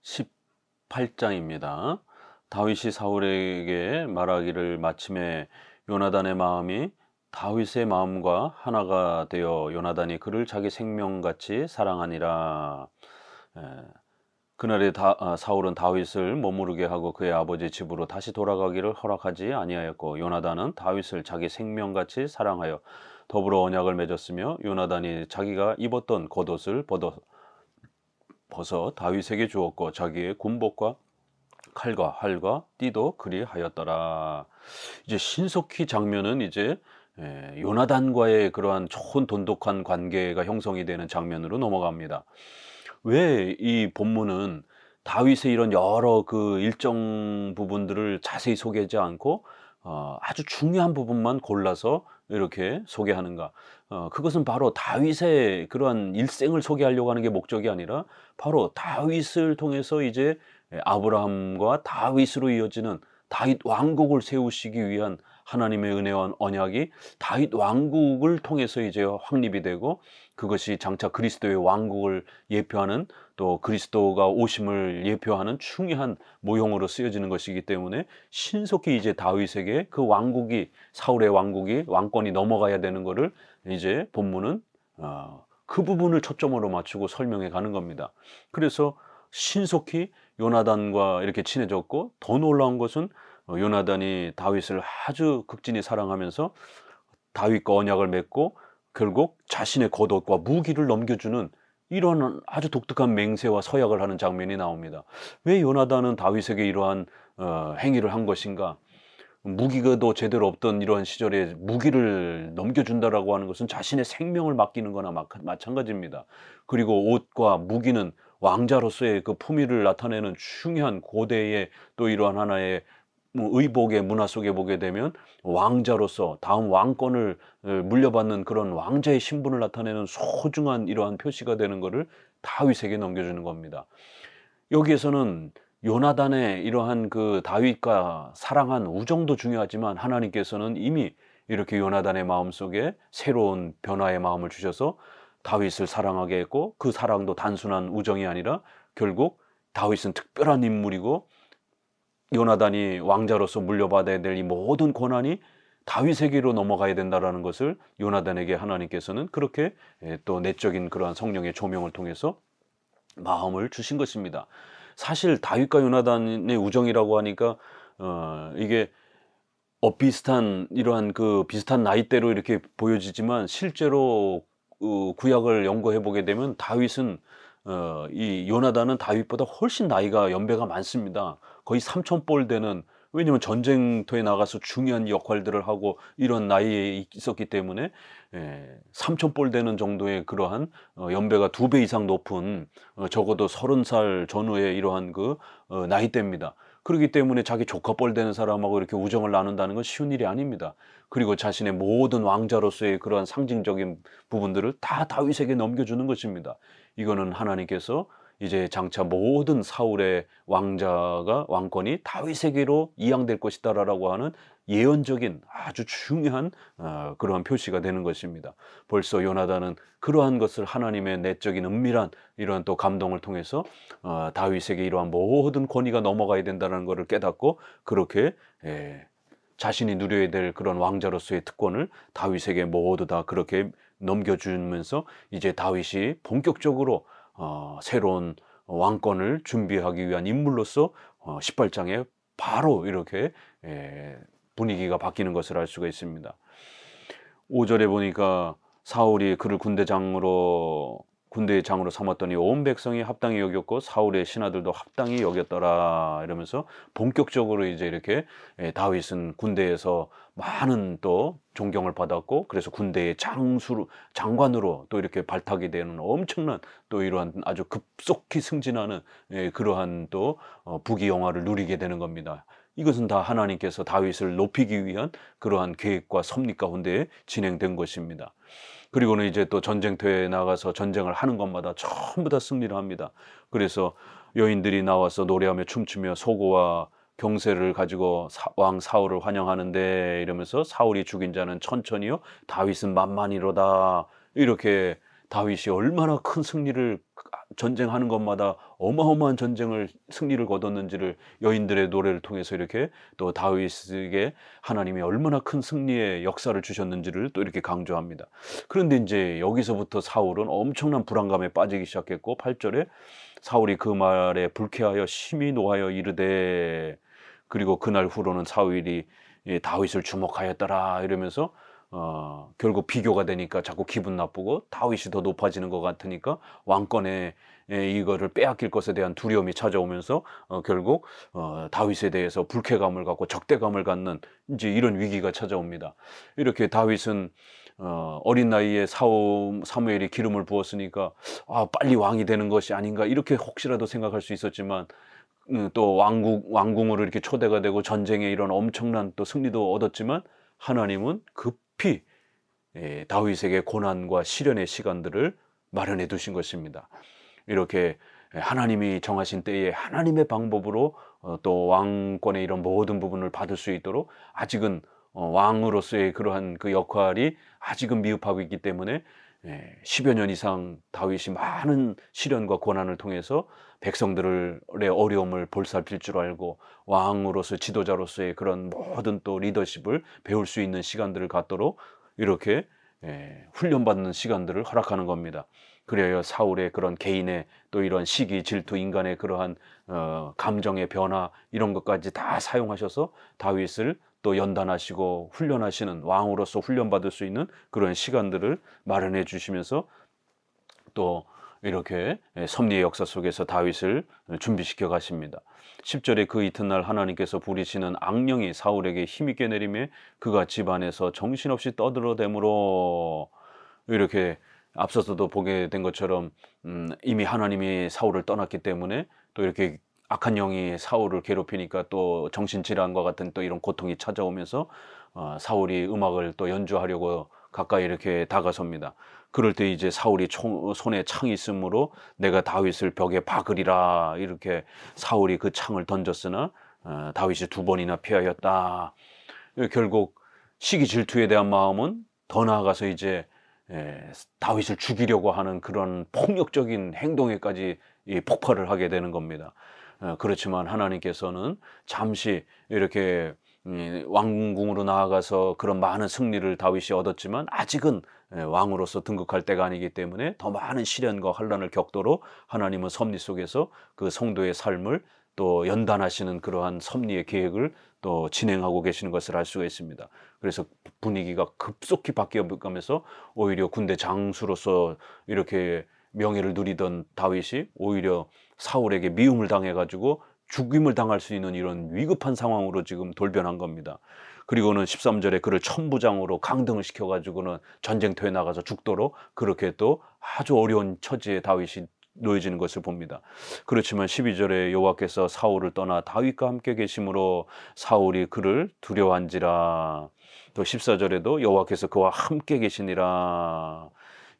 18장입니다. 다윗이 사울에게 말하기를 마침에 요나단의 마음이 다윗의 마음과 하나가 되어 요나단이 그를 자기 생명같이 사랑하니라. 에, 그날에 사울은 다윗을 머무르게 하고 그의 아버지 집으로 다시 돌아가기를 허락하지 아니하였고 요나단은 다윗을 자기 생명같이 사랑하여 더불어 언약을 맺었으며 요나단이 자기가 입었던 겉옷을 벗어 다윗에게 주었고 자기의 군복과 칼과 활과 띠도 그리하였더라. 이제 신속히 장면은 이제 요나단과의 그러한 좋은 돈독한 관계가 형성이 되는 장면으로 넘어갑니다. 왜 이 본문은 다윗의 이런 여러 그 일정 부분들을 자세히 소개하지 않고 아주 중요한 부분만 골라서 이렇게 소개하는가? 그것은 바로 다윗의 그러한 일생을 소개하려고 하는 게 목적이 아니라 바로 다윗을 통해서 이제 아브라함과 다윗으로 이어지는 다윗 왕국을 세우시기 위한 하나님의 은혜와 언약이 다윗 왕국을 통해서 이제 확립이 되고 그것이 장차 그리스도의 왕국을 예표하는 또 그리스도가 오심을 예표하는 중요한 모형으로 쓰여지는 것이기 때문에 신속히 이제 다윗에게 그 왕국이 사울의 왕국이 왕권이 넘어가야 되는 것을 이제 본문은 그 부분을 초점으로 맞추고 설명해 가는 겁니다. 그래서 신속히 요나단과 이렇게 친해졌고 더 놀라운 것은 요나단이 다윗을 아주 극진히 사랑하면서 다윗과 언약을 맺고 결국 자신의 겉옷과 무기를 넘겨주는 이런 아주 독특한 맹세와 서약을 하는 장면이 나옵니다. 왜 요나단은 다윗에게 이러한 행위를 한 것인가? 무기가도 제대로 없던 이러한 시절에 무기를 넘겨준다라고 하는 것은 자신의 생명을 맡기는 거나 마찬가지입니다. 그리고 옷과 무기는 왕자로서의 그 품위를 나타내는 중요한 고대의 또 이러한 하나의 의복의 문화 속에 보게 되면 왕자로서 다음 왕권을 물려받는 그런 왕자의 신분을 나타내는 소중한 이러한 표시가 되는 것을 다윗에게 넘겨주는 겁니다. 여기에서는 요나단의 이러한 그 다윗과 사랑한 우정도 중요하지만 하나님께서는 이미 이렇게 요나단의 마음속에 새로운 변화의 마음을 주셔서 다윗을 사랑하게 했고 그 사랑도 단순한 우정이 아니라 결국 다윗은 특별한 인물이고 요나단이 왕자로서 물려받아야 될 이 모든 권한이 다윗에게로 넘어가야 된다라는 것을 요나단에게 하나님께서는 그렇게 또 내적인 그러한 성령의 조명을 통해서 마음을 주신 것입니다. 사실 다윗과 요나단의 우정이라고 하니까 이게 비슷한 이러한 그 비슷한 나이대로 이렇게 보여지지만 실제로 구약을 연구해 보게 되면 다윗은 이 요나단은 다윗보다 훨씬 나이가 연배가 많습니다. 거의 삼촌뻘 되는 왜냐하면 전쟁터에 나가서 중요한 역할들을 하고 이런 나이에 있었기 때문에 삼촌뻘 되는 정도의 그러한 연배가 2배 이상 높은 적어도 30살 전후의 이러한 그 나이대입니다. 그렇기 때문에 자기 조카뻘 되는 사람하고 이렇게 우정을 나눈다는 건 쉬운 일이 아닙니다. 그리고 자신의 모든 왕자로서의 그러한 상징적인 부분들을 다 다윗에게 넘겨주는 것입니다. 이거는 하나님께서 이제 장차 모든 사울의 왕권이 다윗에게로 이양될 것이다라고 하는 예언적인 아주 중요한 그러한 표시가 되는 것입니다. 벌써 요나단은 그러한 것을 하나님의 내적인 은밀한 이러한 또 감동을 통해서 다윗에게 이러한 모든 권위가 넘어가야 된다는 것을 깨닫고 그렇게 자신이 누려야 될 그런 왕자로서의 특권을 다윗에게 모두 다 그렇게 넘겨주면서 이제 다윗이 본격적으로 새로운 왕권을 준비하기 위한 인물로서 18장에 바로 이렇게 분위기가 바뀌는 것을 알 수가 있습니다. 5절에 보니까 사울이 그를 군대의 장으로 삼았더니 온 백성이 합당히 여겼고 사울의 신하들도 합당히 여겼더라 이러면서 본격적으로 이제 이렇게 다윗은 군대에서 많은 또 존경을 받았고 그래서 군대의 장관으로 또 이렇게 발탁이 되는 엄청난 또 이러한 아주 급속히 승진하는 그러한 또 부귀영화를 누리게 되는 겁니다. 이것은 다 하나님께서 다윗을 높이기 위한 그러한 계획과 섭리 가운데 진행된 것입니다. 그리고는 이제 또 전쟁터에 나가서 전쟁을 하는 것마다 전부 다 승리를 합니다. 그래서 여인들이 나와서 노래하며 춤추며 소고와 경세를 가지고 왕 사울을 환영하는데 이러면서 사울이 죽인 자는 천천히요 다윗은 만만이로다 이렇게 다윗이 얼마나 큰 승리를 전쟁하는 것마다 어마어마한 전쟁을 승리를 거뒀는지를 여인들의 노래를 통해서 이렇게 또 다윗에게 하나님이 얼마나 큰 승리의 역사를 주셨는지를 또 이렇게 강조합니다. 그런데 이제 여기서부터 사울은 엄청난 불안감에 빠지기 시작했고 8절에 사울이 그 말에 불쾌하여 심히 노하여 이르되, 그리고 그날 후로는 사울이 다윗을 주목하였더라 이러면서 결국 비교가 되니까 자꾸 기분 나쁘고 다윗이 더 높아지는 것 같으니까 왕권에 이거를 빼앗길 것에 대한 두려움이 찾아오면서 결국 다윗에 대해서 불쾌감을 갖고 적대감을 갖는 이제 이런 위기가 찾아옵니다. 이렇게 다윗은 어린 나이에 사무엘이 기름을 부었으니까 빨리 왕이 되는 것이 아닌가 이렇게 혹시라도 생각할 수 있었지만 또 왕궁으로 이렇게 초대가 되고 전쟁에 이런 엄청난 또 승리도 얻었지만 하나님은 급히 다윗에게 고난과 시련의 시간들을 마련해 두신 것입니다. 이렇게 하나님이 정하신 때에 하나님의 방법으로 또 왕권의 이런 모든 부분을 받을 수 있도록 아직은 왕으로서의 그러한 그 역할이 아직은 미흡하고 있기 때문에 10여 년 이상 다윗이 많은 시련과 고난을 통해서 백성들의 어려움을 볼살필 줄 알고 왕으로서 지도자로서의 그런 모든 또 리더십을 배울 수 있는 시간들을 갖도록 이렇게 훈련받는 시간들을 허락하는 겁니다. 그래야 사울의 그런 개인의 또 이런 시기, 질투, 인간의 그러한 감정의 변화 이런 것까지 다 사용하셔서 다윗을 또 연단하시고 훈련하시는, 왕으로서 훈련받을 수 있는 그런 시간들을 마련해 주시면서 또 이렇게 섭리의 역사 속에서 다윗을 준비시켜 가십니다. 10절에 그 이튿날 하나님께서 부리시는 악령이 사울에게 힘있게 내림에 그가 집안에서 정신없이 떠들어대므로, 이렇게 앞서서도 보게 된 것처럼 이미 하나님이 사울을 떠났기 때문에 또 이렇게 악한 영이 사울을 괴롭히니까 또 정신질환과 같은 또 이런 고통이 찾아오면서 사울이 음악을 또 연주하려고 가까이 이렇게 다가섭니다. 그럴 때 이제 사울이 손에 창이 있으므로 내가 다윗을 벽에 박으리라, 이렇게 사울이 그 창을 던졌으나 다윗이 2번이나 피하였다. 결국 시기 질투에 대한 마음은 더 나아가서 이제 다윗을 죽이려고 하는 그런 폭력적인 행동에까지 폭발을 하게 되는 겁니다. 그렇지만 하나님께서는 잠시 이렇게 왕궁으로 나아가서 그런 많은 승리를 다윗이 얻었지만 아직은 왕으로서 등극할 때가 아니기 때문에 더 많은 시련과 환난을 겪도록 하나님은 섭리 속에서 그 성도의 삶을 또 연단하시는 그러한 섭리의 계획을 또 진행하고 계시는 것을 알 수가 있습니다. 그래서 분위기가 급속히 바뀌어가면서 오히려 군대 장수로서 이렇게 명예를 누리던 다윗이 오히려 사울에게 미움을 당해가지고 죽임을 당할 수 있는 이런 위급한 상황으로 지금 돌변한 겁니다. 그리고는 13절에 그를 천부장으로 강등을 시켜가지고는 전쟁터에 나가서 죽도록 그렇게 또 아주 어려운 처지에 다윗이 놓여지는 것을 봅니다. 그렇지만 12절에 여호와께서 사울을 떠나 다윗과 함께 계심으로 사울이 그를 두려워한지라. 또 14절에도 여호와께서 그와 함께 계시니라.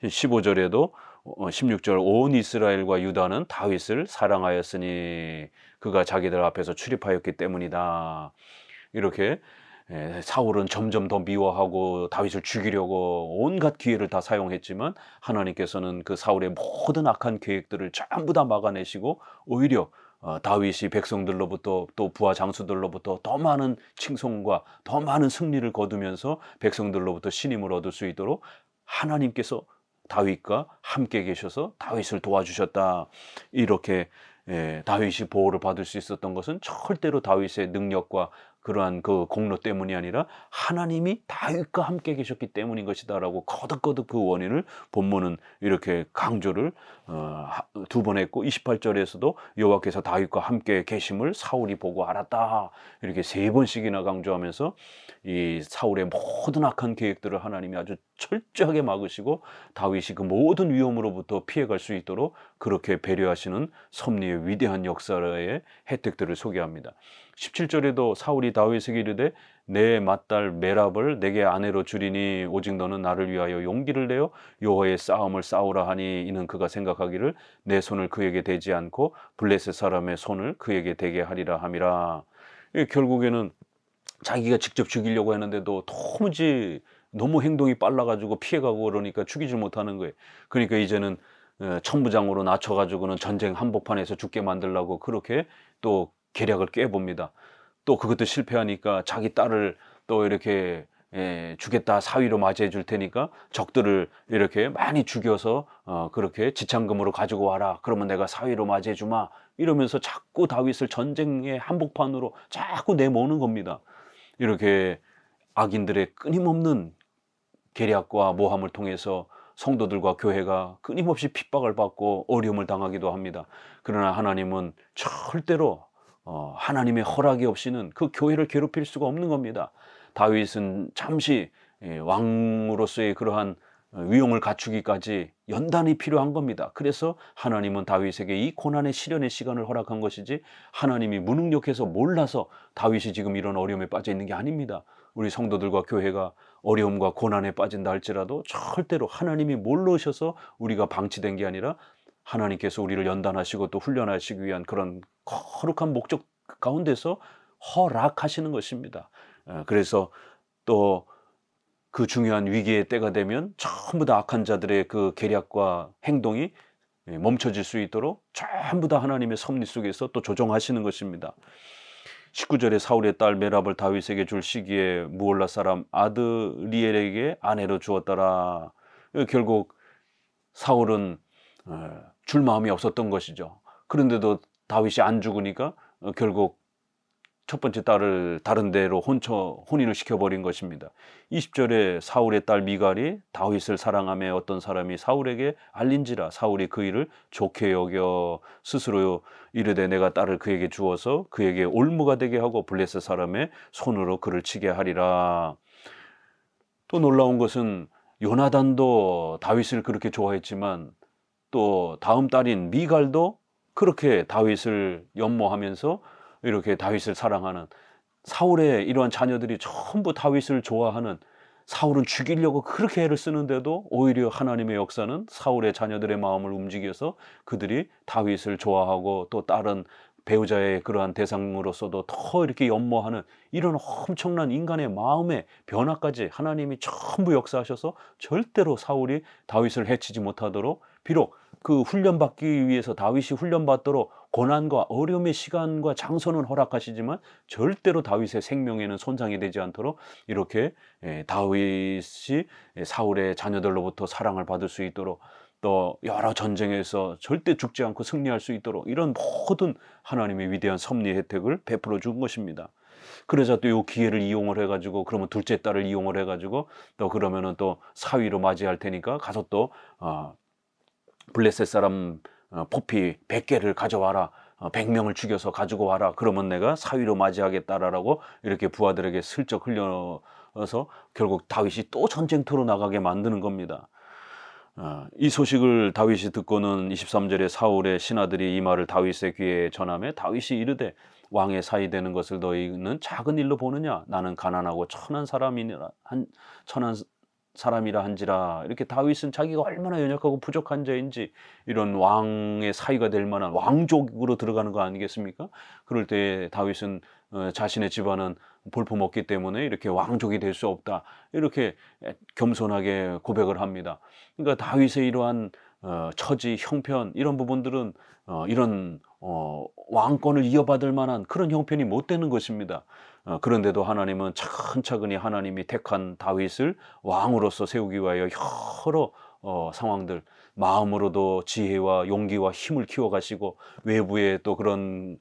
15절에도 16절 온 이스라엘과 유다는 다윗을 사랑하였으니 그가 자기들 앞에서 출입하였기 때문이다. 이렇게 사울은 점점 더 미워하고 다윗을 죽이려고 온갖 기회를 다 사용했지만 하나님께서는 그 사울의 모든 악한 계획들을 전부 다 막아내시고 오히려 다윗이 백성들로부터 또 부하 장수들로부터 더 많은 칭송과 더 많은 승리를 거두면서 백성들로부터 신임을 얻을 수 있도록 하나님께서 다윗과 함께 계셔서 다윗을 도와주셨다. 이렇게 다윗이 보호를 받을 수 있었던 것은 절대로 다윗의 능력과 그러한 그 공로 때문이 아니라 하나님이 다윗과 함께 계셨기 때문인 것이다라고 거듭거듭 그 원인을 본문은 이렇게 강조를 2번 했고 28절에서도 여호와께서 다윗과 함께 계심을 사울이 보고 알았다, 이렇게 3번씩이나 강조하면서 이 사울의 모든 악한 계획들을 하나님이 아주 철저하게 막으시고 다윗이 그 모든 위험으로부터 피해갈 수 있도록 그렇게 배려하시는 섭리의 위대한 역사의 혜택들을 소개합니다. 17절에도 사울이 다윗에게 이르되 내 맏딸 메랍을 내게 아내로 주리니 오직 너는 나를 위하여 용기를 내어 여호와의 싸움을 싸우라 하니 이는 그가 생각하기를 내 손을 그에게 대지 않고 블레셋 사람의 손을 그에게 대게 하리라 함이라. 결국에는 자기가 직접 죽이려고 했는데도 도무지 너무 행동이 빨라 가지고 피해가고 그러니까 죽이질 못하는 거예요. 그러니까 이제는 천부장으로 낮춰 가지고는 전쟁 한복판에서 죽게 만들려고 그렇게 또 계략을 꿰봅니다. 또 그것도 실패하니까 자기 딸을 또 이렇게 주겠다, 사위로 맞이해 줄 테니까 적들을 이렇게 많이 죽여서 그렇게 지참금으로 가지고 와라, 그러면 내가 사위로 맞이해 주마, 이러면서 자꾸 다윗을 전쟁의 한복판으로 자꾸 내모는 겁니다. 이렇게 악인들의 끊임없는 계략과 모함을 통해서 성도들과 교회가 끊임없이 핍박을 받고 어려움을 당하기도 합니다. 그러나 하나님은 절대로 하나님의 허락이 없이는 그 교회를 괴롭힐 수가 없는 겁니다. 다윗은 잠시 왕으로서의 그러한 위용을 갖추기까지 연단이 필요한 겁니다. 그래서 하나님은 다윗에게 이 고난의 시련의 시간을 허락한 것이지, 하나님이 무능력해서 몰라서 다윗이 지금 이런 어려움에 빠져 있는 게 아닙니다. 우리 성도들과 교회가 어려움과 고난에 빠진다 할지라도 절대로 하나님이 모르셔서 우리가 방치된 게 아니라 하나님께서 우리를 연단하시고 또 훈련하시기 위한 그런 거룩한 목적 가운데서 허락하시는 것입니다. 그래서 또 그 중요한 위기의 때가 되면 전부 다 악한 자들의 그 계략과 행동이 멈춰질 수 있도록 전부 다 하나님의 섭리 속에서 또 조정하시는 것입니다. 19절에 사울의 딸 메랍을 다윗에게 줄 시기에 무올라 사람 아드리엘에게 아내로 주었더라. 결국 사울은 줄 마음이 없었던 것이죠. 그런데도 다윗이 안 죽으니까 결국 첫 번째 딸을 다른 데로 혼인을 시켜버린 것입니다. 20절에 사울의 딸 미갈이 다윗을 사랑하며 어떤 사람이 사울에게 알린지라 사울이 그 일을 좋게 여겨 스스로 이르되 내가 딸을 그에게 주어서 그에게 올무가 되게 하고 블레셋 사람의 손으로 그를 치게 하리라. 또 놀라운 것은 요나단도 다윗을 그렇게 좋아했지만 또 다음 딸인 미갈도 그렇게 다윗을 연모하면서 이렇게 다윗을 사랑하는, 사울의 이러한 자녀들이 전부 다윗을 좋아하는, 사울은 죽이려고 그렇게 애를 쓰는데도 오히려 하나님의 역사는 사울의 자녀들의 마음을 움직여서 그들이 다윗을 좋아하고 또 다른 배우자의 그러한 대상으로서도 더 이렇게 연모하는 이런 엄청난 인간의 마음의 변화까지 하나님이 전부 역사하셔서 절대로 사울이 다윗을 해치지 못하도록, 비록 그 훈련받기 위해서 다윗이 훈련받도록 고난과 어려움의 시간과 장소는 허락하시지만 절대로 다윗의 생명에는 손상이 되지 않도록 이렇게 다윗이 사울의 자녀들로부터 사랑을 받을 수 있도록, 또 여러 전쟁에서 절대 죽지 않고 승리할 수 있도록 이런 모든 하나님의 위대한 섭리 혜택을 베풀어 준 것입니다. 그러자 또 이 기회를 이용을 해가지고, 그러면 둘째 딸을 이용을 해가지고 또 그러면은 또 사위로 맞이할 테니까 가서 또 블레셋 사람 포피 100개를 가져와라, 100명을 죽여서 가지고 와라, 그러면 내가 사위로 맞이하겠다라고 이렇게 부하들에게 슬쩍 흘려서 결국 다윗이 또 전쟁터로 나가게 만드는 겁니다. 이 소식을 다윗이 듣고는 23절에 사울의 신하들이 이 말을 다윗의 귀에 전하며 다윗이 이르되 왕의 사위 되는 것을 너희는 작은 일로 보느냐, 나는 가난하고 천한 사람이라 한지라. 이렇게 다윗은 자기가 얼마나 연약하고 부족한 자인지 이런 왕의 사위가 될 만한 왕족으로 들어가는 거 아니겠습니까? 그럴 때 다윗은 자신의 집안은 볼품없기 때문에 이렇게 왕족이 될 수 없다, 이렇게 겸손하게 고백을 합니다. 그러니까 다윗의 이러한 처지, 형편, 이런 부분들은 이런 왕권을 이어받을 만한 그런 형편이 못 되는 것입니다. 그런데도 하나님은 차근차근히 하나님이 택한 다윗을 왕으로서 세우기 위하여 여러 상황들, 마음으로도 지혜와 용기와 힘을 키워가시고 외부에 또 그런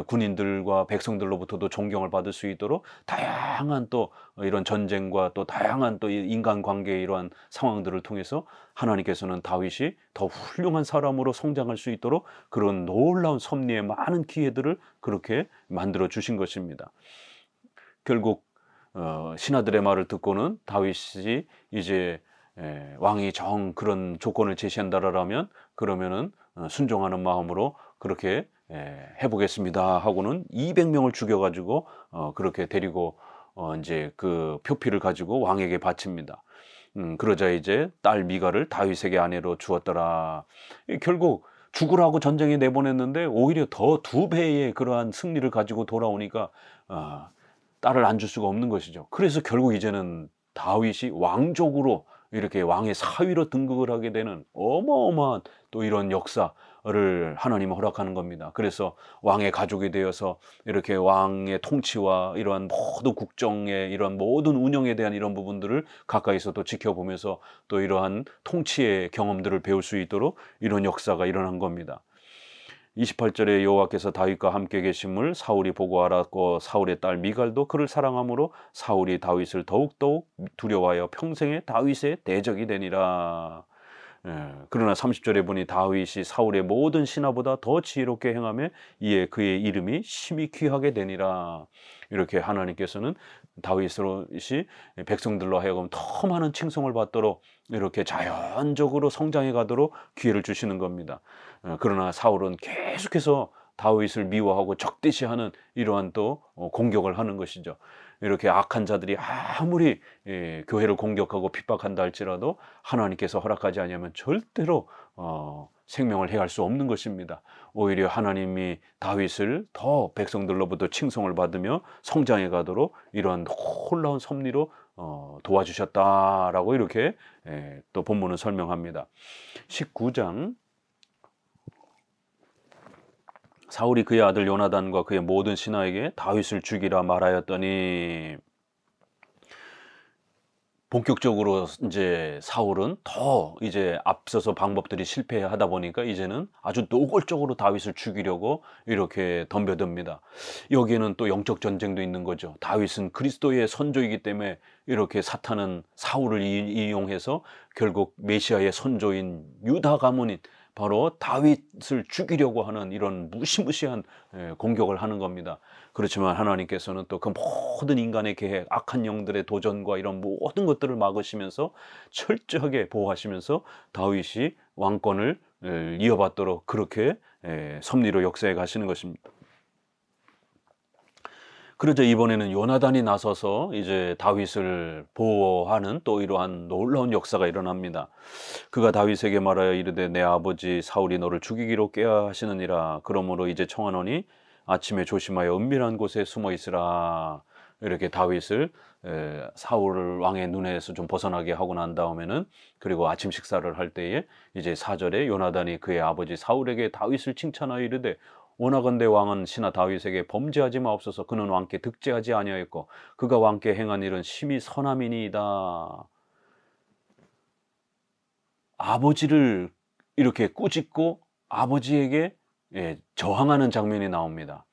군인들과 백성들로부터도 존경을 받을 수 있도록 다양한 또 이런 전쟁과 또 다양한 또 인간관계의 이러한 상황들을 통해서 하나님께서는 다윗이 더 훌륭한 사람으로 성장할 수 있도록 그런 놀라운 섭리의 많은 기회들을 그렇게 만들어 주신 것입니다. 결국 신하들의 말을 듣고는 다윗이 이제 왕이 그런 조건을 제시한다라면 그러면은 순종하는 마음으로 그렇게 해보겠습니다 하고는 200명을 죽여가지고 그렇게 데리고 이제 그 표피를 가지고 왕에게 바칩니다. 그러자 이제 딸 미갈을 다윗에게 아내로 주었더라. 결국 죽으라고 전쟁에 내보냈는데 오히려 더 2배의 그러한 승리를 가지고 돌아오니까 딸을 안 줄 수가 없는 것이죠. 그래서 결국 이제는 다윗이 왕족으로 이렇게 왕의 사위로 등극을 하게 되는 어마어마한 또 이런 역사를 하나님은 허락하는 겁니다. 그래서 왕의 가족이 되어서 이렇게 왕의 통치와 이러한 모든 국정의 이러한 모든 운영에 대한 이런 부분들을 가까이서 또 지켜보면서 또 이러한 통치의 경험들을 배울 수 있도록 이런 역사가 일어난 겁니다. 28절에 여호와께서 다윗과 함께 계심을 사울이 보고 알았고 사울의 딸 미갈도 그를 사랑하므로 사울이 다윗을 더욱더욱 두려워하여 평생에 다윗의 대적이 되니라. 그러나 30절에 보니 다윗이 사울의 모든 신하보다 더 지혜롭게 행하며 이에 그의 이름이 심히 귀하게 되니라. 이렇게 하나님께서는 다윗이 백성들로 하여금 더 많은 칭송을 받도록 이렇게 자연적으로 성장해 가도록 기회를 주시는 겁니다. 그러나 사울은 계속해서 다윗을 미워하고 적대시하는 이러한 또 공격을 하는 것이죠. 이렇게 악한 자들이 아무리 교회를 공격하고 핍박한다 할지라도 하나님께서 허락하지 않으면 절대로 생명을 해할 수 없는 것입니다. 오히려 하나님이 다윗을 더 백성들로부터 칭송을 받으며 성장해 가도록 이러한 놀라운 섭리로 도와주셨다라고 이렇게 또 본문은 설명합니다. 19장 사울이 그의 아들 요나단과 그의 모든 신하에게 다윗을 죽이라 말하였더니 본격적으로 이제 사울은 더 이제 앞서서 방법들이 실패하다 보니까 이제는 아주 노골적으로 다윗을 죽이려고 이렇게 덤벼듭니다. 여기에는 또 영적 전쟁도 있는 거죠. 다윗은 그리스도의 선조이기 때문에 이렇게 사탄은 사울을 이용해서 결국 메시아의 선조인 유다 가문인 바로 다윗을 죽이려고 하는 이런 무시무시한 공격을 하는 겁니다. 그렇지만 하나님께서는 또 그 모든 인간의 계획, 악한 영들의 도전과 이런 모든 것들을 막으시면서 철저하게 보호하시면서 다윗이 왕권을 이어받도록 그렇게 섭리로 역사해 가시는 것입니다. 그러자 이번에는 요나단이 나서서 이제 다윗을 보호하는 또 이러한 놀라운 역사가 일어납니다. 그가 다윗에게 말하여 이르되 내 아버지 사울이 너를 죽이기로 꾀하시느니라. 그러므로 이제 청하노니 아침에 조심하여 은밀한 곳에 숨어 있으라. 이렇게 다윗을 사울 왕의 눈에서 좀 벗어나게 하고 난 다음에는 그리고 아침 식사를 할 때에 이제 4절에 요나단이 그의 아버지 사울에게 다윗을 칭찬하여 이르되 원하건대 왕은 신하 다윗에게 범죄하지 마옵소서. 그는 왕께 득죄하지 아니하였고 그가 왕께 행한 일은 심히 선함이니이다. 아버지를 이렇게 꾸짖고 아버지에게 저항하는 장면이 나옵니다.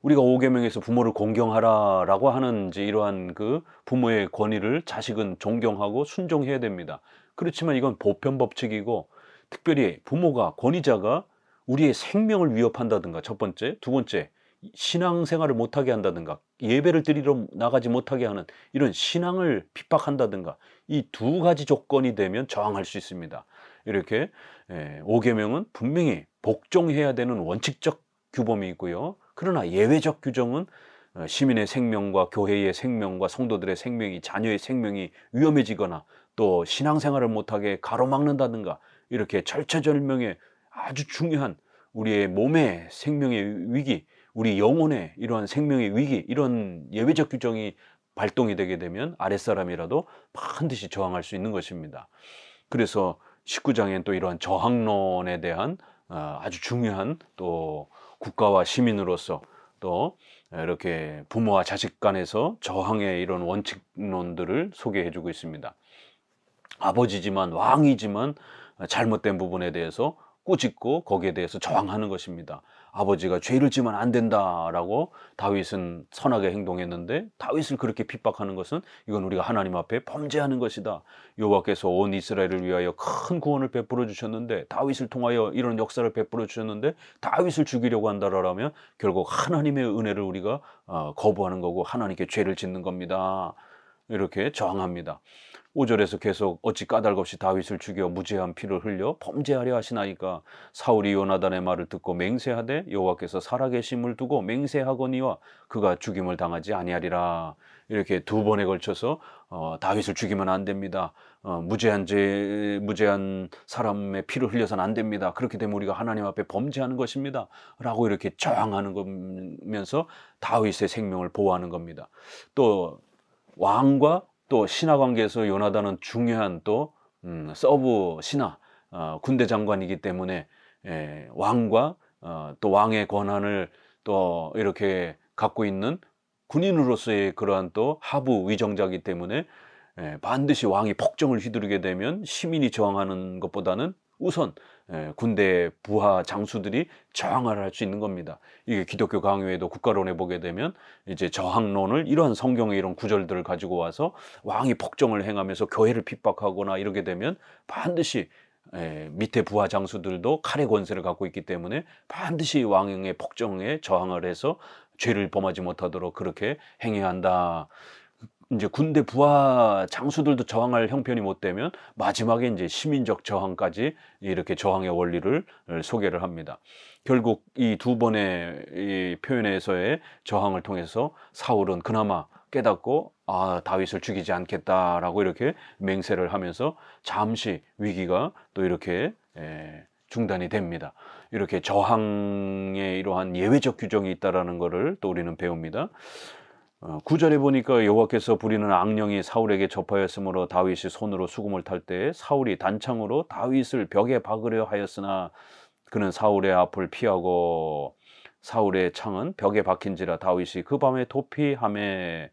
우리가 5계명에서 부모를 공경하라라고 하는 이제 이러한 그 부모의 권위를 자식은 존경하고 순종해야 됩니다. 그렇지만 이건 보편 법칙이고 특별히 부모가 권위자가 우리의 생명을 위협한다든가 첫 번째, 두 번째 신앙생활을 못하게 한다든가 예배를 드리러 나가지 못하게 하는 이런 신앙을 핍박한다든가 이 두 가지 조건이 되면 저항할 수 있습니다. 이렇게 5계명은 분명히 복종해야 되는 원칙적 규범이 있고요. 그러나 예외적 규정은 시민의 생명과 교회의 생명과 성도들의 생명이 자녀의 생명이 위험해지거나 또 신앙생활을 못하게 가로막는다든가 이렇게 절체절명의 아주 중요한 우리의 몸의 생명의 위기, 우리 영혼의 이러한 생명의 위기, 이런 예외적 규정이 발동이 되게 되면 아랫사람이라도 반드시 저항할 수 있는 것입니다. 그래서 19장엔 또 이러한 저항론에 대한 아주 중요한 또 국가와 시민으로서 또 이렇게 부모와 자식 간에서 저항의 이런 원칙론들을 소개해 주고 있습니다. 아버지지만 왕이지만 잘못된 부분에 대해서 꾸짖고 거기에 대해서 저항하는 것입니다. 아버지가 죄를 지면 안 된다라고 다윗은 선하게 행동했는데 다윗을 그렇게 핍박하는 것은 이건 우리가 하나님 앞에 범죄하는 것이다. 여호와께서 온 이스라엘을 위하여 큰 구원을 베풀어 주셨는데 다윗을 통하여 이런 역사를 베풀어 주셨는데 다윗을 죽이려고 한다라면 결국 하나님의 은혜를 우리가 거부하는 거고 하나님께 죄를 짓는 겁니다. 이렇게 저항합니다. 5절에서 계속 어찌 까닭없이 다윗을 죽여 무죄한 피를 흘려 범죄하려 하시나이까 사울이 요나단의 말을 듣고 맹세하되 여호와께서 살아계심을 두고 맹세하거니와 그가 죽임을 당하지 아니하리라. 이렇게 두 번에 걸쳐서 다윗을 죽이면 안 됩니다. 무죄한 사람의 피를 흘려서는 안 됩니다. 그렇게 되면 우리가 하나님 앞에 범죄하는 것입니다. 라고 이렇게 저항하는 거면서 다윗의 생명을 보호하는 겁니다. 또 왕과 또 신하 관계에서 요나단은 중요한 또 서브 신하 군대 장관이기 때문에 왕과 또 왕의 권한을 또 이렇게 갖고 있는 군인으로서의 그러한 또 하부 위정자이기 때문에 반드시 왕이 폭정을 휘두르게 되면 시민이 저항하는 것보다는 우선 군대 부하 장수들이 저항을 할 수 있는 겁니다. 이게 기독교 강요에도 국가론에 보게 되면 이제 저항론을 이러한 성경의 이런 구절들을 가지고 와서 왕이 폭정을 행하면서 교회를 핍박하거나 이러게 되면 반드시 밑에 부하 장수들도 칼의 권세를 갖고 있기 때문에 반드시 왕의 폭정에 저항을 해서 죄를 범하지 못하도록 그렇게 행해야 한다. 이제 군대 부하 장수들도 저항할 형편이 못 되면 마지막에 이제 시민적 저항까지 이렇게 저항의 원리를 소개를 합니다. 결국 이 두 번의 이 표현에서의 저항을 통해서 사울은 그나마 깨닫고 다윗을 죽이지 않겠다라고 이렇게 맹세를 하면서 잠시 위기가 또 이렇게 중단이 됩니다. 이렇게 저항의 이러한 예외적 규정이 있다라는 것을 또 우리는 배웁니다. 9절에 보니까 여호와께서 부리는 악령이 사울에게 접하였으므로 다윗이 손으로 수금을 탈 때 사울이 단창으로 다윗을 벽에 박으려 하였으나 그는 사울의 앞을 피하고 사울의 창은 벽에 박힌지라 다윗이 그 밤에 도피하매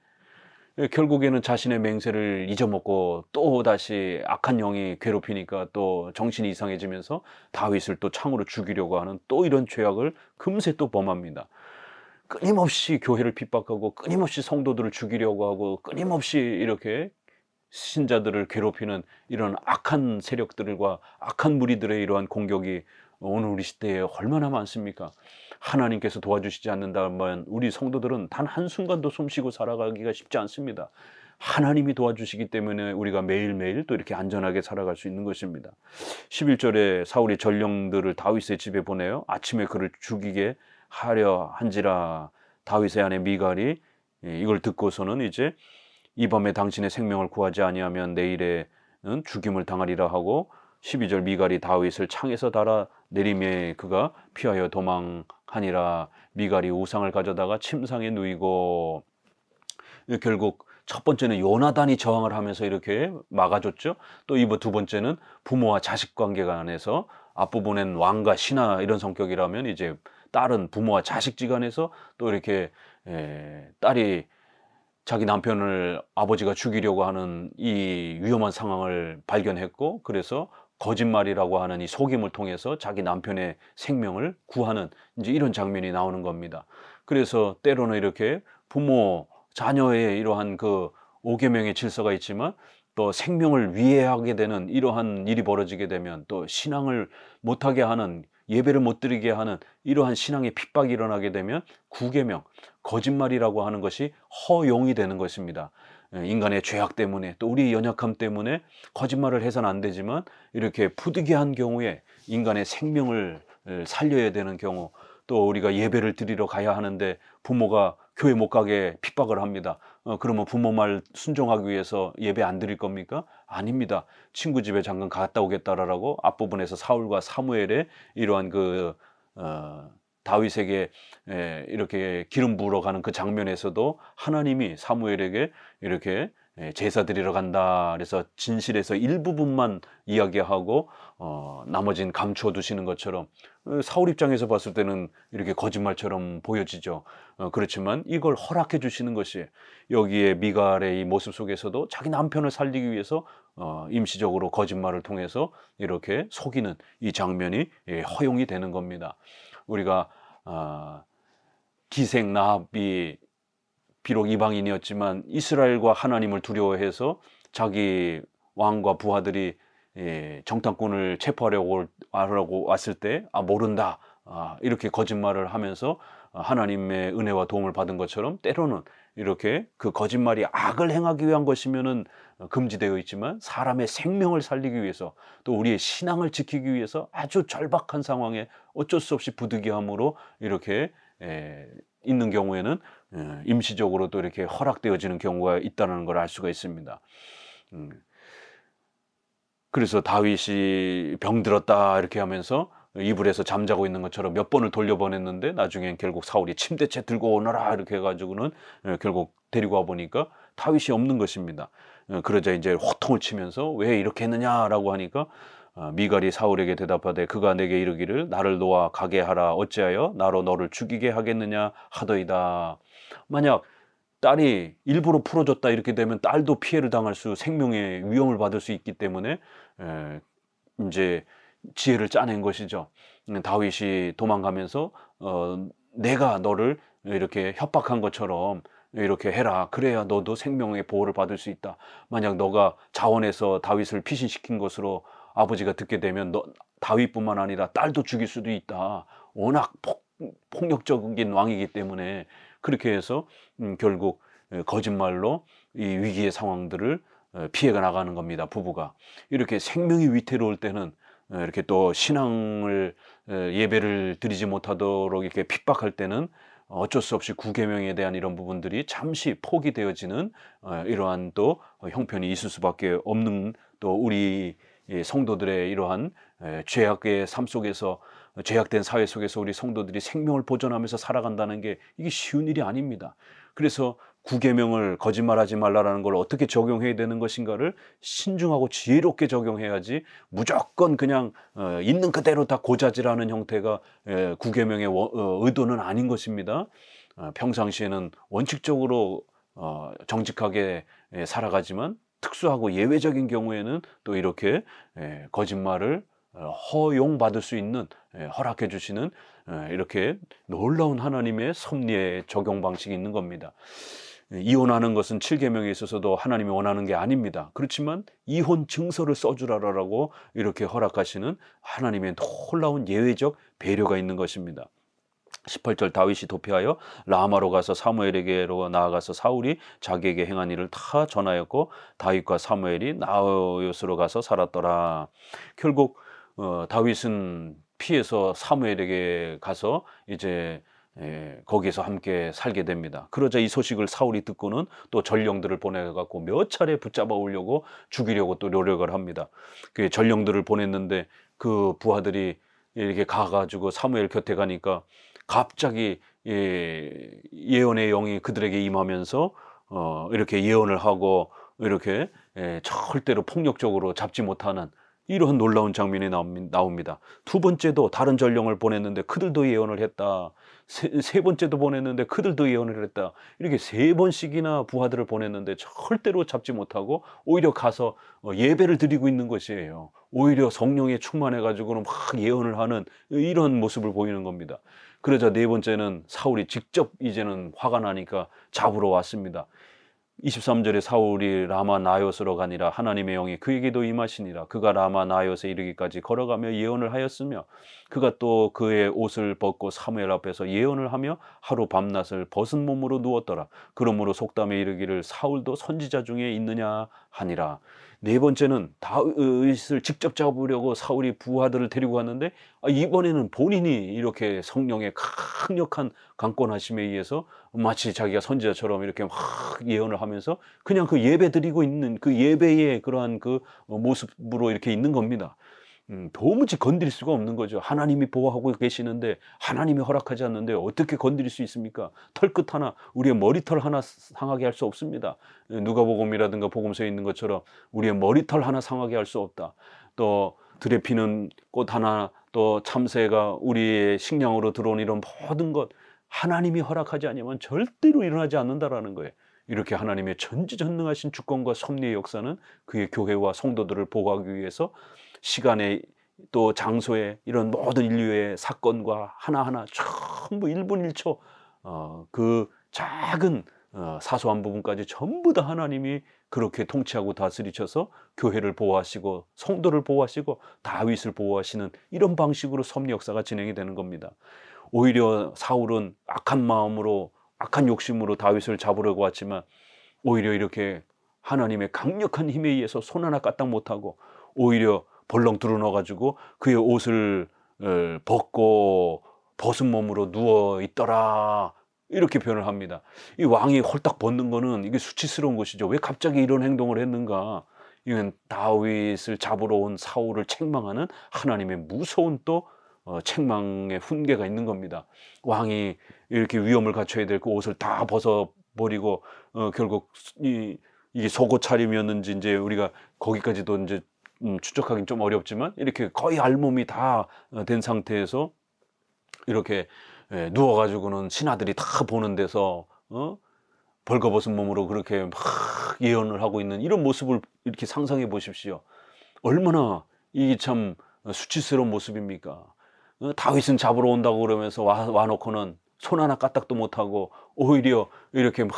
결국에는 자신의 맹세를 잊어먹고 또 다시 악한 영이 괴롭히니까 또 정신이 이상해지면서 다윗을 또 창으로 죽이려고 하는 또 이런 죄악을 금세 또 범합니다. 끊임없이 교회를 핍박하고 끊임없이 성도들을 죽이려고 하고 끊임없이 이렇게 신자들을 괴롭히는 이런 악한 세력들과 악한 무리들의 이러한 공격이 오늘 우리 시대에 얼마나 많습니까? 하나님께서 도와주시지 않는다면 우리 성도들은 단 한순간도 숨쉬고 살아가기가 쉽지 않습니다. 하나님이 도와주시기 때문에 우리가 매일매일 또 이렇게 안전하게 살아갈 수 있는 것입니다. 11절에 사울이 전령들을 다윗의 집에 보내요. 아침에 그를 죽이게 하려 한지라. 다윗의 아내 미갈이 이걸 듣고서는 이제 이 밤에 당신의 생명을 구하지 아니하면 내일에는 죽임을 당하리라 하고 12절 미갈이 다윗을 창에서 달아 내림에 그가 피하여 도망하니라. 미갈이 우상을 가져다가 침상에 누이고 결국 첫 번째는 요나단이 저항을 하면서 이렇게 막아줬죠. 또 두 번째는 부모와 자식 관계가 안에서 앞부분엔 왕과 신하 이런 성격이라면 이제 딸은 부모와 자식지간에서 또 이렇게 딸이 자기 남편을 아버지가 죽이려고 하는 이 위험한 상황을 발견했고 그래서 거짓말이라고 하는 이 속임을 통해서 자기 남편의 생명을 구하는 이제 이런 장면이 나오는 겁니다. 그래서 때로는 이렇게 부모, 자녀의 이러한 그 5계명의 질서가 있지만 또 생명을 위해하게 되는 이러한 일이 벌어지게 되면 또 신앙을 못하게 하는 예배를 못 드리게 하는 이러한 신앙의 핍박이 일어나게 되면 9계명, 거짓말이라고 하는 것이 허용이 되는 것입니다. 인간의 죄악 때문에 또 우리의 연약함 때문에 거짓말을 해서는 안 되지만 이렇게 부득이한 경우에 인간의 생명을 살려야 되는 경우 또 우리가 예배를 드리러 가야 하는데 부모가 교회 못 가게 핍박을 합니다. 그러면 부모 말 순종하기 위해서 예배 안 드릴 겁니까? 아닙니다. 친구 집에 잠깐 갔다 오겠다라고 앞부분에서 사울과 사무엘의 이러한 다윗에게 이렇게 기름 부으러 가는 그 장면에서도 하나님이 사무엘에게 이렇게 제사 드리러 간다. 그래서 진실에서 일부분만 이야기하고 나머지는 감추어 두시는 것처럼 사울 입장에서 봤을 때는 이렇게 거짓말처럼 보여지죠. 그렇지만 이걸 허락해 주시는 것이 여기에 미갈의 이 모습 속에서도 자기 남편을 살리기 위해서 임시적으로 거짓말을 통해서 이렇게 속이는 이 장면이 허용이 되는 겁니다. 우리가 기생 라합이 비록 이방인이었지만 이스라엘과 하나님을 두려워해서 자기 왕과 부하들이 정탐꾼을 체포하려고 왔을 때 모른다 이렇게 거짓말을 하면서 하나님의 은혜와 도움을 받은 것처럼 때로는 이렇게 그 거짓말이 악을 행하기 위한 것이면은 금지되어 있지만 사람의 생명을 살리기 위해서 또 우리의 신앙을 지키기 위해서 아주 절박한 상황에 어쩔 수 없이 부득이함으로 이렇게 있는 경우에는 임시적으로 또 이렇게 허락되어지는 경우가 있다는 걸 알 수가 있습니다. 그래서 다윗이 병들었다 이렇게 하면서 이불에서 잠자고 있는 것처럼 몇 번을 돌려보냈는데 나중엔 결국 사울이 침대채 들고 오너라 이렇게 해가지고는 결국 데리고 와 보니까 다윗이 없는 것입니다. 그러자 이제 호통을 치면서 왜 이렇게 했느냐라고 하니까 미갈이 사울에게 대답하되 그가 내게 이르기를 나를 놓아 가게 하라 어찌하여 나로 너를 죽이게 하겠느냐 하더이다. 만약 딸이 일부러 풀어줬다 이렇게 되면 딸도 피해를 당할 수 생명의 위험을 받을 수 있기 때문에 이제 지혜를 짜낸 것이죠. 다윗이 도망가면서 내가 너를 이렇게 협박한 것처럼 이렇게 해라. 그래야 너도 생명의 보호를 받을 수 있다. 만약 너가 자원해서 다윗을 피신시킨 것으로 아버지가 듣게 되면 다윗뿐만 아니라 딸도 죽일 수도 있다. 워낙 폭력적인 왕이기 때문에 그렇게 해서 결국 거짓말로 이 위기의 상황들을 피해가 나가는 겁니다. 부부가 이렇게 생명이 위태로울 때는 이렇게 또 신앙을 예배를 드리지 못하도록 이렇게 핍박할 때는 어쩔 수 없이 구계명에 대한 이런 부분들이 잠시 포기되어지는 이러한 또 형편이 있을 수밖에 없는 또 우리 성도들의 이러한 죄악의 삶 속에서 죄악된 사회 속에서 우리 성도들이 생명을 보존하면서 살아간다는 게 이게 쉬운 일이 아닙니다. 그래서 구계명을 거짓말하지 말라라는 걸 어떻게 적용해야 되는 것인가를 신중하고 지혜롭게 적용해야지 무조건 그냥 있는 그대로 다 고자질하는 형태가 구계명의 의도는 아닌 것입니다. 평상시에는 원칙적으로 정직하게 살아가지만 특수하고 예외적인 경우에는 또 이렇게 거짓말을 허용받을 수 있는 허락해 주시는 이렇게 놀라운 하나님의 섭리의 적용 방식이 있는 겁니다. 이혼하는 것은 7계명에 있어서도 하나님이 원하는 게 아닙니다. 그렇지만 이혼 증서를 써주라라고 이렇게 허락하시는 하나님의 놀라운 예외적 배려가 있는 것입니다. 18절 다윗이 도피하여 라마로 가서 사무엘에게로 나아가서 사울이 자기에게 행한 일을 다 전하였고 다윗과 사무엘이 나옷으로 가서 살았더라. 결국 다윗은 피해서 사무엘에게 가서 이제 거기서 함께 살게 됩니다. 그러자 이 소식을 사울이 듣고는 또 전령들을 보내갖고 몇 차례 붙잡아 오려고 죽이려고 또 노력을 합니다. 그 전령들을 보냈는데 그 부하들이 이렇게 가가지고 사무엘 곁에 가니까 갑자기 예언의 영이 그들에게 임하면서 이렇게 예언을 하고 이렇게 절대로 폭력적으로 잡지 못하는 이러한 놀라운 장면이 나옵니다. 두 번째도 다른 전령을 보냈는데 그들도 예언을 했다. 세 번째도 보냈는데 그들도 예언을 했다. 이렇게 세 번씩이나 부하들을 보냈는데 절대로 잡지 못하고 오히려 가서 예배를 드리고 있는 것이에요. 오히려 성령에 충만해가지고는 막 예언을 하는 이런 모습을 보이는 겁니다. 그러자 네 번째는 사울이 직접 이제는 화가 나니까 잡으러 왔습니다. 23절에 사울이 라마 나요스로 가니라 하나님의 영이 그에게도 임하시니라. 그가 라마 나요스에 이르기까지 걸어가며 예언을 하였으며 그가 또 그의 옷을 벗고 사무엘 앞에서 예언을 하며 하루 밤낮을 벗은 몸으로 누웠더라. 그러므로 속담에 이르기를 사울도 선지자 중에 있느냐 하니라. 네 번째는 다윗을 직접 잡으려고 사울이 부하들을 데리고 갔는데 이번에는 본인이 이렇게 성령의 강력한 강권하심에 의해서 마치 자기가 선지자처럼 이렇게 막 예언을 하면서 그냥 그 예배 드리고 있는 그 예배의 그러한 그 모습으로 이렇게 있는 겁니다. 도무지 건드릴 수가 없는 거죠. 하나님이 보호하고 계시는데 하나님이 허락하지 않는데 어떻게 건드릴 수 있습니까? 털끝 하나, 우리의 머리털 하나 상하게 할 수 없습니다. 누가복음이라든가 복음서에 있는 것처럼 우리의 머리털 하나 상하게 할 수 없다. 또 들에 피는 꽃 하나, 또 참새가 우리의 식량으로 들어온 이런 모든 것 하나님이 허락하지 않으면 절대로 일어나지 않는다라는 거예요. 이렇게 하나님의 전지전능하신 주권과 섭리의 역사는 그의 교회와 성도들을 보호하기 위해서 시간에 또 장소에 이런 모든 인류의 사건과 하나하나 전부 1분 1초 그 작은 사소한 부분까지 전부 다 하나님이 그렇게 통치하고 다스리셔서 교회를 보호하시고 성도를 보호하시고 다윗을 보호하시는 이런 방식으로 섭리 역사가 진행이 되는 겁니다. 오히려 사울은 악한 마음으로 악한 욕심으로 다윗을 잡으려고 왔지만 오히려 이렇게 하나님의 강력한 힘에 의해서 손 하나 까딱 못하고 오히려 벌렁 드러눠가지고 그의 옷을 벗고 벗은 몸으로 누워 있더라 이렇게 표현을 합니다. 이 왕이 홀딱 벗는 거는 이게 수치스러운 것이죠. 왜 갑자기 이런 행동을 했는가? 이건 다윗을 잡으러 온 사울을 책망하는 하나님의 무서운 또 책망의 훈계가 있는 겁니다. 왕이 이렇게 위험을 갖춰야 될 그 옷을 다 벗어 버리고 결국 이게 속옷 차림이었는지 이제 우리가 거기까지도 이제 추적하기는 좀 어렵지만 이렇게 거의 알몸이 다 된 상태에서 이렇게 누워 가지고는 신하들이 다 보는 데서 벌거벗은 몸으로 그렇게 막 예언을 하고 있는 이런 모습을 이렇게 상상해 보십시오. 얼마나 이게 참 수치스러운 모습입니까? 다윗은 잡으러 온다고 그러면서 와 놓고는 손 하나 까딱도 못하고 오히려 이렇게 막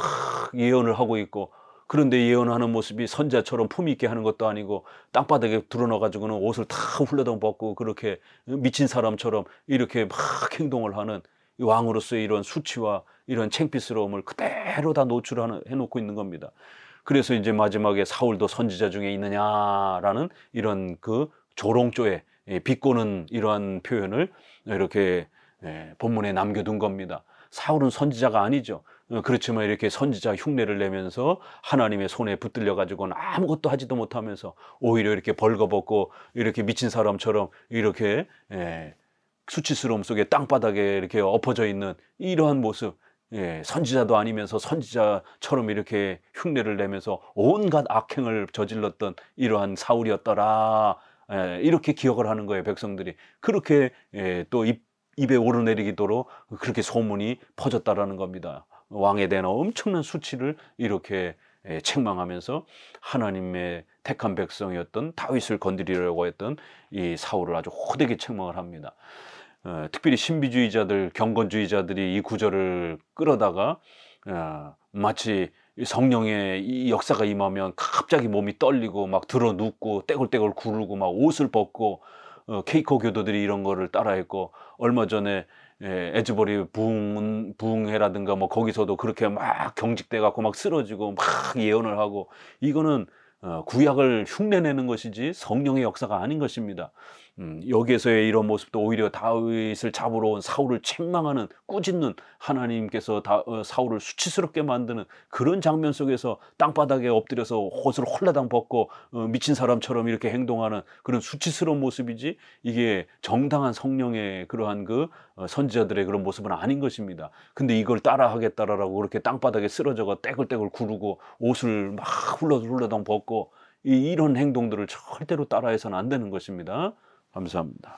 예언을 하고 있고, 그런데 예언하는 모습이 선자처럼 품위 있게 하는 것도 아니고 땅바닥에 드러나 가지고는 옷을 다 훌러덩 벗고 그렇게 미친 사람처럼 이렇게 막 행동을 하는 이 왕으로서의 이런 수치와 이런 창피스러움을 그대로 다 해 놓고 있는 겁니다. 그래서 이제 마지막에 사울도 선지자 중에 있느냐라는 이런 그 조롱조에 비꼬는 이러한 표현을 이렇게 본문에 남겨둔 겁니다. 사울은 선지자가 아니죠. 그렇지만 이렇게 선지자 흉내를 내면서 하나님의 손에 붙들려 가지고는 아무것도 하지도 못하면서 오히려 이렇게 벌거벗고 이렇게 미친 사람처럼 이렇게 수치스러움 속에 땅바닥에 이렇게 엎어져 있는 이러한 모습, 선지자도 아니면서 선지자처럼 이렇게 흉내를 내면서 온갖 악행을 저질렀던 이러한 사울이었더라. 이렇게 기억을 하는 거예요, 백성들이. 그렇게 또 입에 오르내리도록 그렇게 소문이 퍼졌다라는 겁니다. 왕에 대한 엄청난 수치를 이렇게 책망하면서 하나님의 택한 백성이었던 다윗을 건드리려고 했던 이 사울을 아주 호되게 책망을 합니다. 특별히 신비주의자들, 경건주의자들이 이 구절을 끌어다가 마치 성령의 이 역사가 임하면 갑자기 몸이 떨리고 막 들어 눕고 떼굴떼굴 구르고 막 옷을 벗고 케이커 교도들이 이런 거를 따라했고, 얼마 전에 에즈버리 부흥회라든가 뭐 거기서도 그렇게 막 경직돼 갖고 막 쓰러지고 막 예언을 하고, 이거는 구약을 흉내내는 것이지 성령의 역사가 아닌 것입니다. 여기에서의 이런 모습도 오히려 다윗을 잡으러 온 사울을 책망하는, 꾸짖는, 하나님께서 사울을 수치스럽게 만드는 그런 장면 속에서 땅바닥에 엎드려서 옷을 홀라당 벗고 미친 사람처럼 이렇게 행동하는 그런 수치스러운 모습이지, 이게 정당한 성령의 그러한 그 선지자들의 그런 모습은 아닌 것입니다. 근데 이걸 따라하겠다라고 그렇게 땅바닥에 쓰러져가 떼굴떼굴 구르고 옷을 막 훌러덩 벗고 이런 행동들을 절대로 따라해서는 안 되는 것입니다. 감사합니다.